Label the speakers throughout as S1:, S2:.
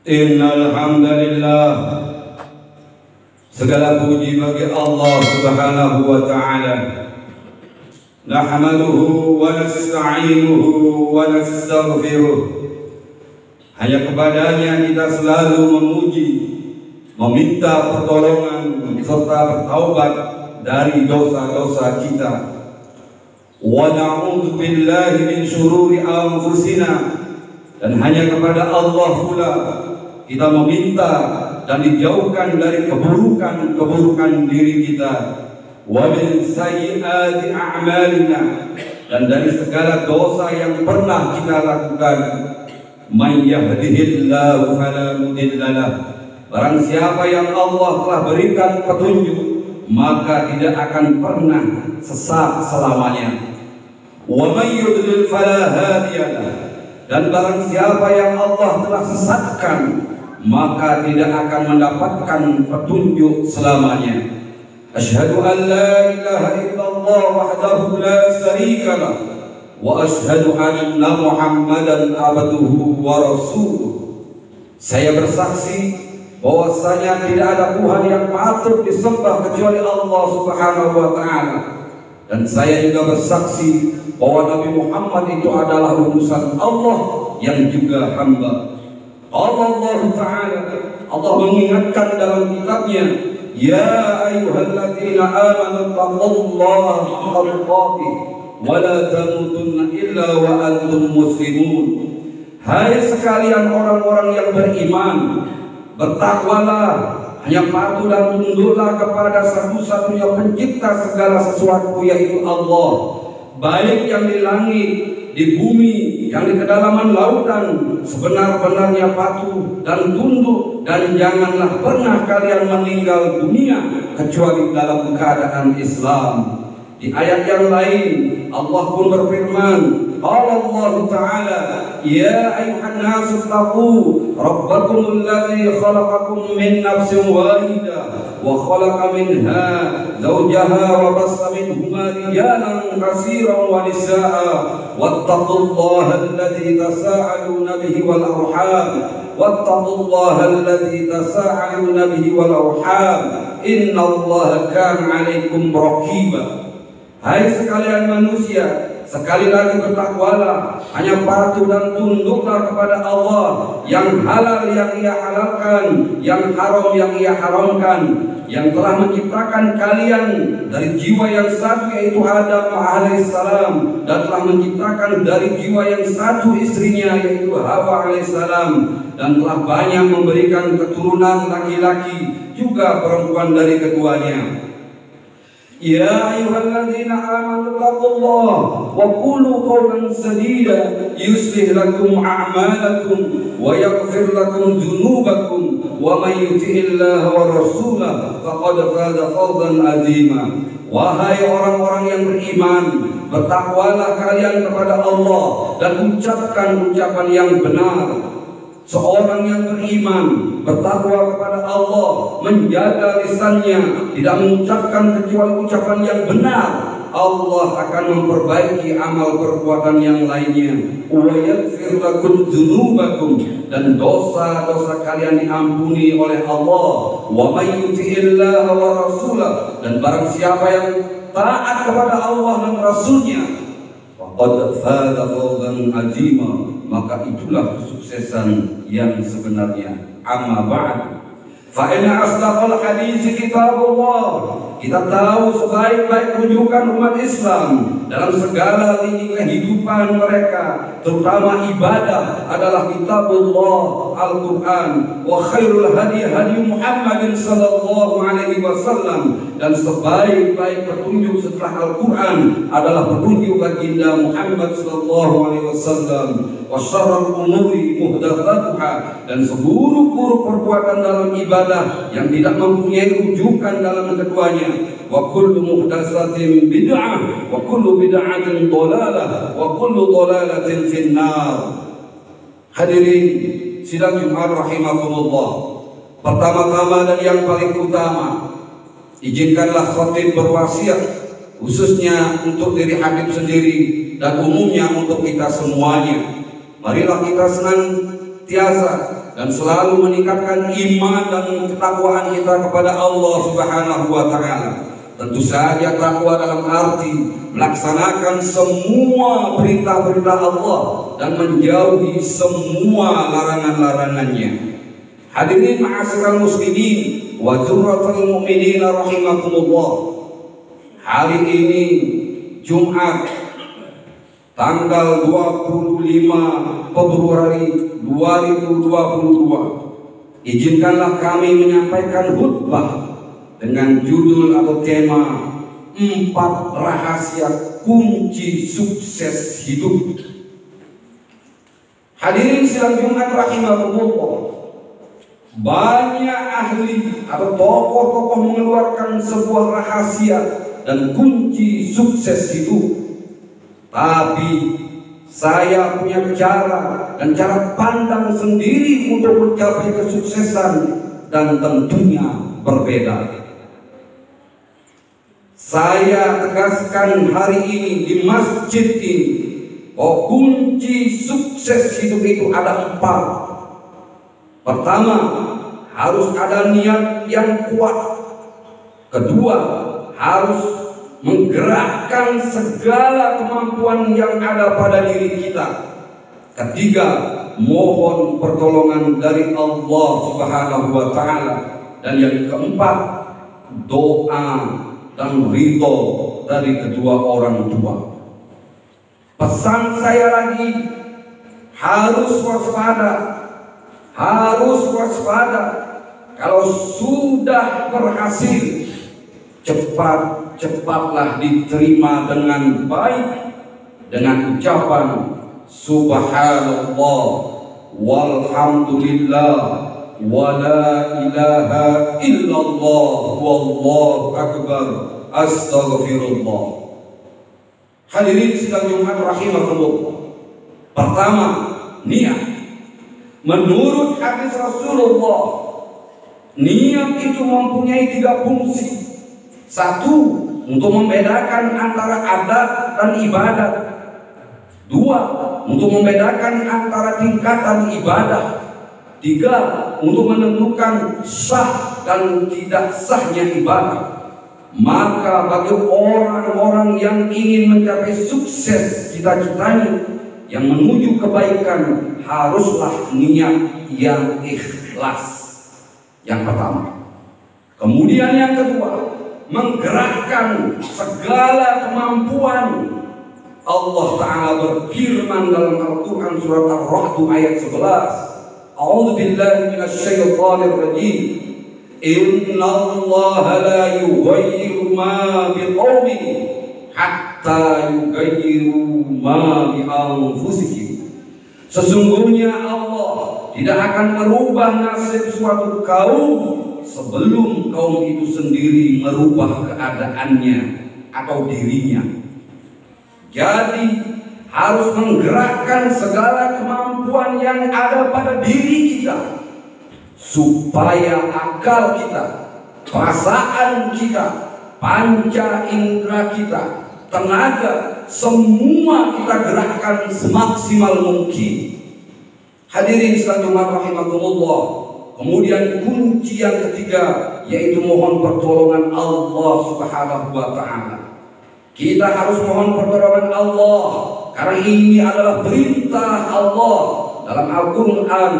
S1: Innal hamdalillah, segala puji bagi Allah Subhanahu wa taala. Nahmaduhu wa nasta'inuhu wa nastaghfiruh. Hanya kepadanya kita selalu memuji, meminta pertolongan serta bertaubat dari dosa-dosa kita. Wa na'udzu billahi min syururi anfusina, dan hanya kepada Allah pula kita meminta dan dijauhkan dari keburukan diri kita. Wa min sayyiati a'malina, dan dari segala dosa yang pernah kita lakukan. May yahdihillahu fala mudhillalah, barang siapa yang Allah telah berikan petunjuk maka tidak akan pernah sesat selamanya. Wa may yudlil fala hadiyalah, dan barang siapa yang Allah telah sesatkan maka tidak akan mendapatkan petunjuk selamanya. Asyhadu an la ilaha illallah wahdahu la syarika lah, wa asyhadu anna Muhammadan abduhu wa rasuluh. Saya bersaksi bahwasanya tidak ada Tuhan yang patut disembah kecuali Allah Subhanahu wa taala, dan saya juga bersaksi bahwa Nabi Muhammad itu adalah utusan Allah yang juga hamba. Allah Ta'ala, Allah mengingatkan dalam kitabnya, ya ayyuhalladzina amanu taqullaha haqqa tuqatih wa la tamutunna illa wa antum muslimun. Hai sekalian orang-orang yang beriman, bertakwalah, hanya patuh dan tunduklah kepada satu-satunya pencipta segala sesuatu, yaitu Allah, baik yang di langit, di bumi, yang di kedalaman lautan. Sebenar-benarnya patuh dan tunduk, dan janganlah pernah kalian meninggal dunia kecuali dalam keadaan Islam. Di ayat yang lain Allah pun berfirman, Allah Ta'ala, ya ayuhan nasu taqu rabbakumul ladzi khalaqakum min nafsin wahidah wa khalaqa minha zawjaha wa bassa minhuma rijalan katsiran wa nisaa'a wattaqullaha alladzi tasaaluna bihi wal arham wattaqullaha alladzi tasaaluna bihi wal arham innallaha kana 'alaikum raqiba. Hai sekalian manusia, sekali lagi bertakwalah, hanya patuh dan tunduklah kepada Allah, yang halal yang Ia halalkan, yang haram yang Ia haramkan, yang telah menciptakan kalian dari jiwa yang satu, yaitu Adam alaihissalam, dan telah menciptakan dari jiwa yang satu istrinya, yaitu Hawa alaihissalam, dan telah banyak memberikan keturunan laki-laki juga perempuan dari keduanya. Ya ayyuhalladzina amanu taqullaha wa qulu qawlan sadida yuslih lakum a'malakum wa yaghfir lakum dzunubakum wa may yuti'illaha wa rasulahu faqad faza fawzan 'azima. Wahai orang-orang yang beriman, bertakwalah kalian kepada Allah dan ucapkan ucapan yang benar. Seorang yang beriman bertakwa kepada Allah, menjaga lisannya, tidak mengucapkan kecuali ucapan yang benar, Allah akan memperbaiki amal perbuatan yang lainnya. Wa yaghfir lakum dzunubakum, dan dosa-dosa kalian diampuni oleh Allah. Wa may yuti'illaha wa rasulahu, dan barang siapa yang taat kepada Allah dan Rasulnya, faqad faza fawzan 'azima, maka itulah kesuksesan yang sebenarnya. Amma ba'd, fa inna asdaqal hadits kitabullah. Kita tahu sebaik-baik rujukan umat Islam dalam segala lini kehidupan mereka, terutama ibadah, adalah kitabullah, Al-Quran. Wa khairul hadi hadi Muhammadin sallallahu alaihi wasallam, dan sebaik-baik petunjuk setelah Al-Quran adalah petunjuk baginda Muhammad sallallahu alaihi wasallam. Wa syarrul umuri muhdatsatuha, dan seburuk-buruk perbuatan dalam ibadah yang tidak mempunyai rujukan dalam keduanya. Wa kullu muhdatsatin bid'ah wa kullu bid'atin dhalalah wa kullu dhalalatin finnar. Hadirin sidang Jumat rahimakumullah, pertama-tama dan yang paling utama, izinkanlah khatib berwasiat khususnya untuk diri Habib sendiri dan umumnya untuk kita semuanya. Marilah kita senantiasa dan selalu meningkatkan iman dan ketakwaan kita kepada Allah Subhanahu wa Ta'ala. Tentu saja takwa dalam arti melaksanakan semua perintah-perintah Allah dan menjauhi semua larangan-larangannya. Hadirin ma'asyiral muslimin wa dzurratul mu'minin rahimakumullah. Hari ini Jumat tanggal 25 Februari 2022, izinkanlah kami menyampaikan khutbah dengan judul atau tema 4 rahasia kunci sukses hidup. Hadirin sidang Jumat rahimakumullah, banyak ahli atau tokoh-tokoh mengeluarkan sebuah rahasia dan kunci sukses hidup. Tapi saya punya cara dan cara pandang sendiri untuk mencapai kesuksesan dan tentunya berbeda. Saya tegaskan hari ini di masjid ini, kunci sukses hidup itu ada 4. Pertama, harus ada niat yang kuat. Kedua, harus menggerakkan segala kemampuan yang ada pada diri kita. Ketiga, mohon pertolongan dari Allah Subhanahu wa Ta'ala. Dan yang keempat, doa dan ridho dari kedua orang tua. Pesan saya lagi, harus waspada. Harus waspada. Kalau sudah berhasil, cepatlah diterima dengan baik dengan ucapan subhanallah walhamdulillah wa la ilaha illallah wallahu akbar astaghfirullah. Hadirin sidang Jumat rahimakumullah. Pertama, niat. Menurut hadis Rasulullah, niat itu mempunyai 3 fungsi. 1, untuk membedakan antara adat dan ibadat. 2, untuk membedakan antara tingkatan ibadah. 3, untuk menentukan sah dan tidak sahnya ibadah. Maka bagi orang-orang yang ingin mencapai sukses cita-citanya, yang menuju kebaikan, haruslah niat yang ikhlas. Yang pertama. Kemudian yang kedua, menggerakkan segala kemampuan. Allah Ta'ala berfirman dalam Al-Quran surat Ar-Ra'd ayat 11, A'udzu billahi minasyaitonir rajim. Innallaha la yughayyiru ma biqaumin hatta yughayyiru ma bi anfusihim. Sesungguhnya Allah tidak akan merubah nasib suatu kaum sebelum kaum itu sendiri merubah keadaannya atau dirinya. Jadi harus menggerakkan segala kemampuan yang ada pada diri kita, supaya akal kita, perasaan kita, panca indera kita, tenaga, semua kita gerakkan semaksimal mungkin. Hadirin sekalian rahimakumullah. Kemudian kunci yang ketiga, yaitu mohon pertolongan Allah Subhanahu wa Ta'ala. Kita harus mohon pertolongan Allah, karena ini adalah perintah Allah dalam Al-Quran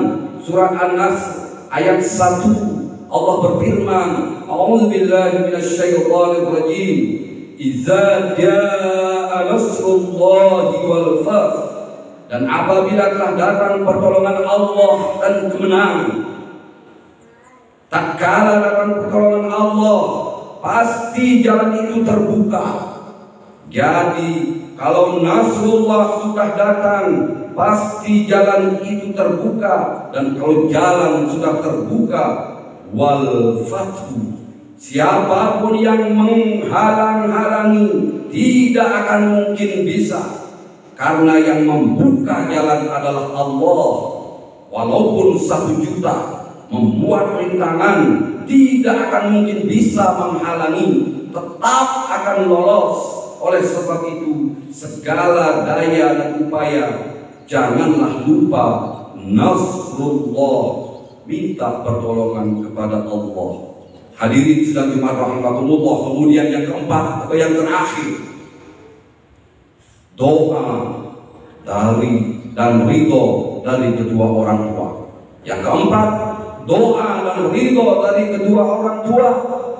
S1: surat An-Nasr ayat 1. Allah berfirman, A'udzu billahi minasyaitonir rajim. Idza jaa nasrullahi wal fath. Dan apabila telah datang pertolongan Allah dan kemenangan. Tak kala datang pertolongan Allah, pasti jalan itu terbuka. Jadi kalau nasrullah sudah datang, pasti jalan itu terbuka. Dan kalau jalan sudah terbuka, wal fathu, siapapun yang menghalang-halangi tidak akan mungkin bisa, karena yang membuka jalan adalah Allah. Walaupun 1 juta membuat rintangan, tidak akan mungkin bisa menghalangi, tetap akan lolos. Oleh sebab itu, segala daya dan upaya, janganlah lupa nasrullah minta pertolongan kepada Allah. Hadirin sedang dimarhamatullah. Kemudian yang keempat atau yang terakhir, doa dari dan ridho dari kedua orang tua. Yang keempat, doa dan ridho dari kedua orang tua.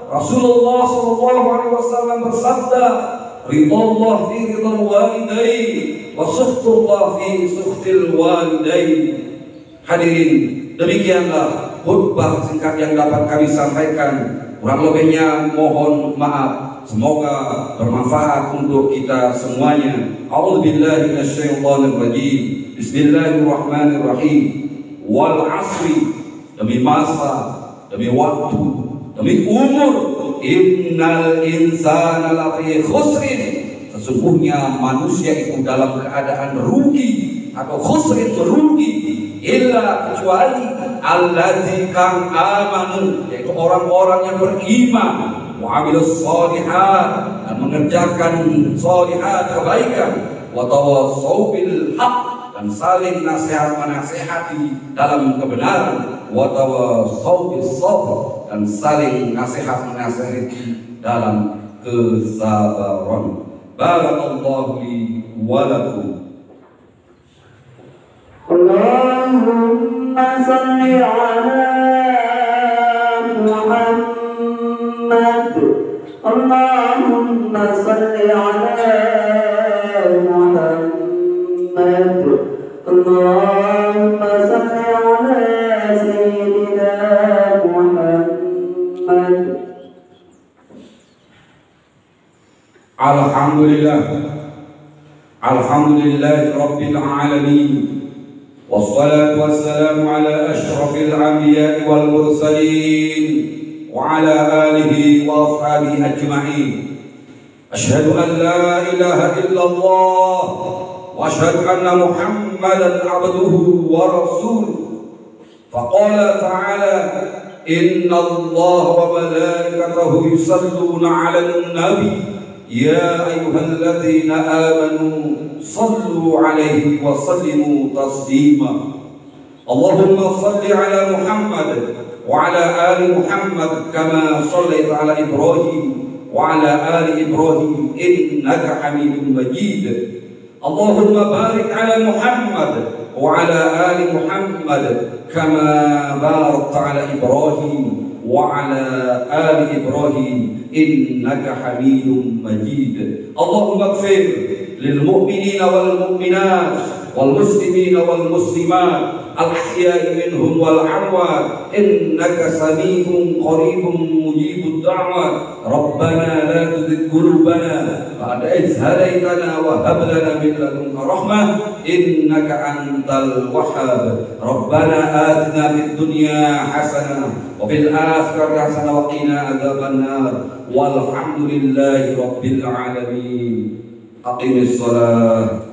S1: Rasulullah SAW bersabda, ridallah fi ridal walidain wa sukhtullah fi sukhtil walidain. Hadirin, demikianlah khutbah singkat yang dapat kami sampaikan. Kurang lebihnya mohon maaf. Semoga bermanfaat untuk kita semuanya. A'udzubillahi minasyaitonir rajim. Bismillahirrahmanirrahim. Wal asri, demi masa, demi waktu, demi umur. Innal insana lafi khusrin. Sesungguhnya manusia itu dalam keadaan rugi atau khusrin, merugi, illa kecuali allazi kan amanu, yaitu orang-orang yang beriman, wa amilus sholihat, dan mengerjakan sholihat, kebaikan, wa tawassau bil haq, dan saling nasihat menasihati dalam kebenaran, wa tawassau bis sabr, dan saling nasihat menasihati dalam kesabaran. Barakallahu li wa lakum.
S2: Allahumma salli ala Muhammad. Allahumma salli ala Muhammad. Allahumma salli ala Sayyidina Muhammad.
S1: Alhamdulillah, alhamdulillah Rabbil alamin. Wassalatu wassalamu ala ashrafil anbiya'i wal mursalin wa ala alihi wa ashabihi ajma'in. Asyhadu an la ilaha illallah wa asyhadu anna Muhammadan abduhu wa rasuluh. Faqala ta'ala, inna Allah wa malaikatahu yusalluna 'alan nabi. Ya ayyuhalladzina amanu sallu 'alaihi wa sallimu taslima. Allahumma salli 'ala Muhammad wa 'ala ali Muhammad kama shallaita 'ala Ibrahim wa 'ala ali Ibrahim innaka Hamidum Majid. Allahumma barik 'ala Muhammad wa 'ala ali Muhammad kama barakta 'ala Ibrahim وعلى آل إبراهيم إنك حميد مجيد. اللهم اغفر للمؤمنين والمؤمنات والمسلمين والمسلمات الأحياء منهم والأموات إنك سميع قريب مجيب الدعوات. ربنا لا تزغ قلوبنا بعد إذ هديتنا وهب لنا من لدنك رحمة إنك أنت الوهاب. ربنا آتنا في الدنيا حسنة وفي الآخرة حسنة وقنا عذاب النار والحمد لله رب العالمين. أقم الصلاة.